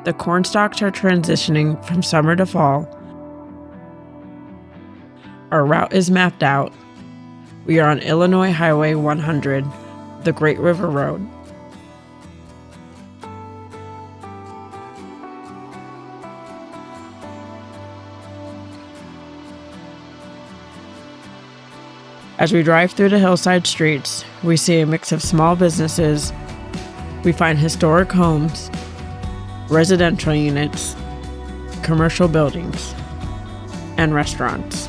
The corn stalks are transitioning from summer to fall. Our route is mapped out. We are on Illinois Highway 100, the Great River Road. As we drive through the hillside streets, we see a mix of small businesses. We find historic homes, residential units, commercial buildings, and restaurants.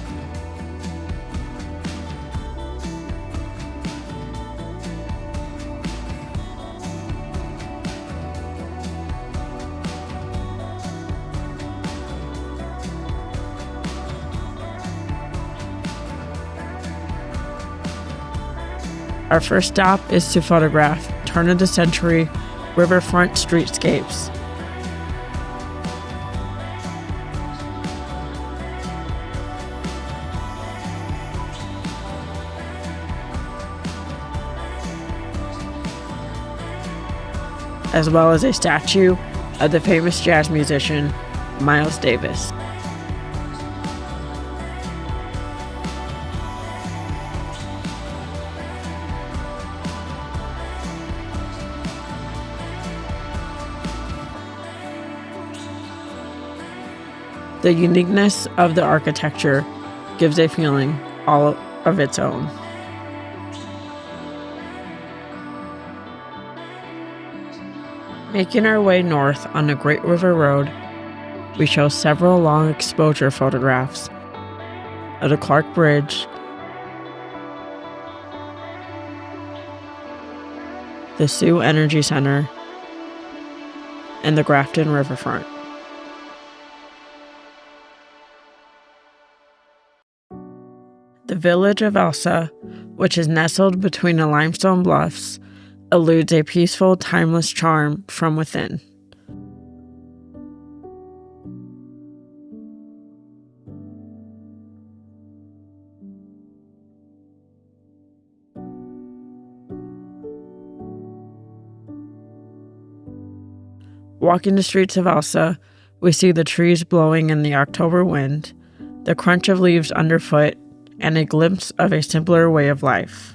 Our first stop is to photograph turn-of-the-century riverfront streetscapes. As well as a statue of the famous jazz musician, Miles Davis. The uniqueness of the architecture gives a feeling all of its own. Making our way north on the Great River Road, we show several long exposure photographs of the Clark Bridge, the Sioux Energy Center, and the Grafton Riverfront. The village of Elsah, which is nestled between the limestone bluffs, eludes a peaceful, timeless charm from within. Walking the streets of Elsah, we see the trees blowing in the October wind, the crunch of leaves underfoot, and a glimpse of a simpler way of life.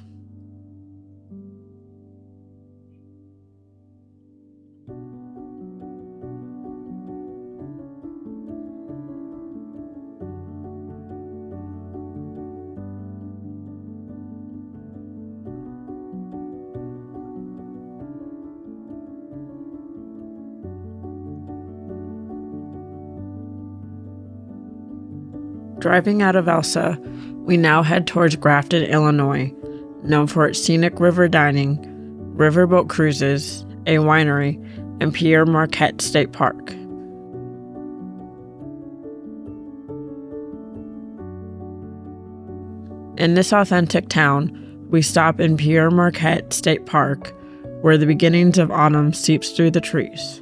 Driving out of Elsah, we now head towards Grafton, Illinois, known for its scenic river dining, riverboat cruises, a winery, and Pierre Marquette State Park. In this authentic town, we stop in Pierre Marquette State Park, where the beginnings of autumn seeps through the trees.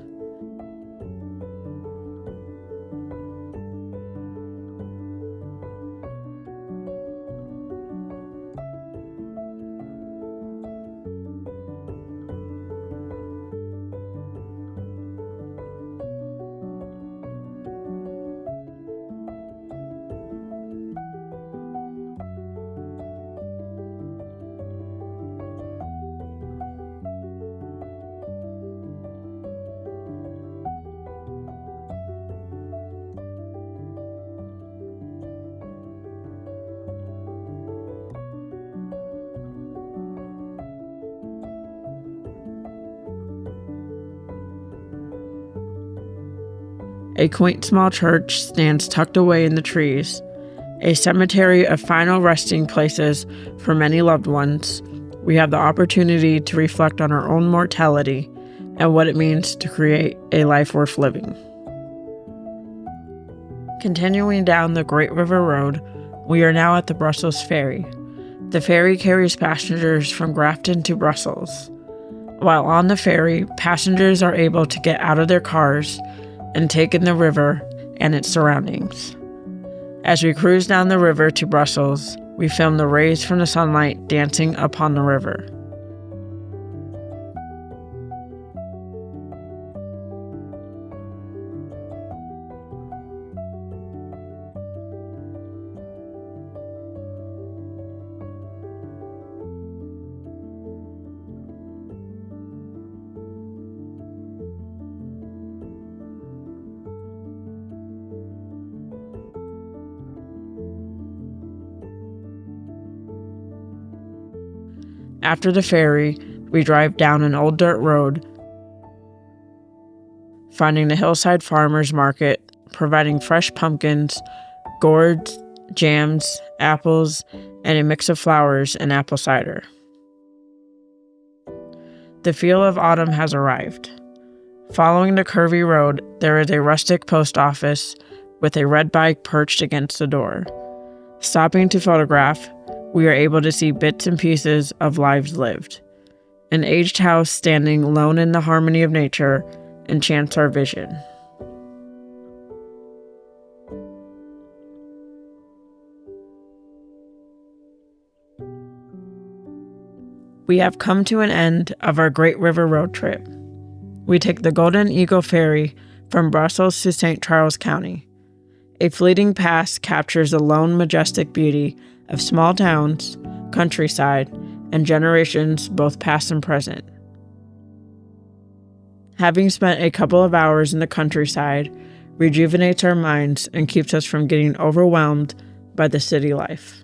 A quaint small church stands tucked away in the trees, a cemetery of final resting places for many loved ones. We have the opportunity to reflect on our own mortality and what it means to create a life worth living. Continuing down the Great River Road, we are now at the Brussels Ferry. The ferry carries passengers from Grafton to Brussels. While on the ferry, passengers are able to get out of their cars and take in the river and its surroundings. As we cruise down the river to Brussels, we film the rays from the sunlight dancing upon the river. After the ferry, we drive down an old dirt road, finding the hillside farmers market, providing fresh pumpkins, gourds, jams, apples, and a mix of flowers and apple cider. The feel of autumn has arrived. Following the curvy road, there is a rustic post office with a red bike perched against the door. Stopping to photograph, we are able to see bits and pieces of lives lived. An aged house standing alone in the harmony of nature enchants our vision. We have come to an end of our Great River road trip. We take the Golden Eagle Ferry from Brussels to St. Charles County. A fleeting pass captures the lone majestic beauty of small towns, countryside, and generations both past and present. Having spent a couple of hours in the countryside rejuvenates our minds and keeps us from getting overwhelmed by the city life.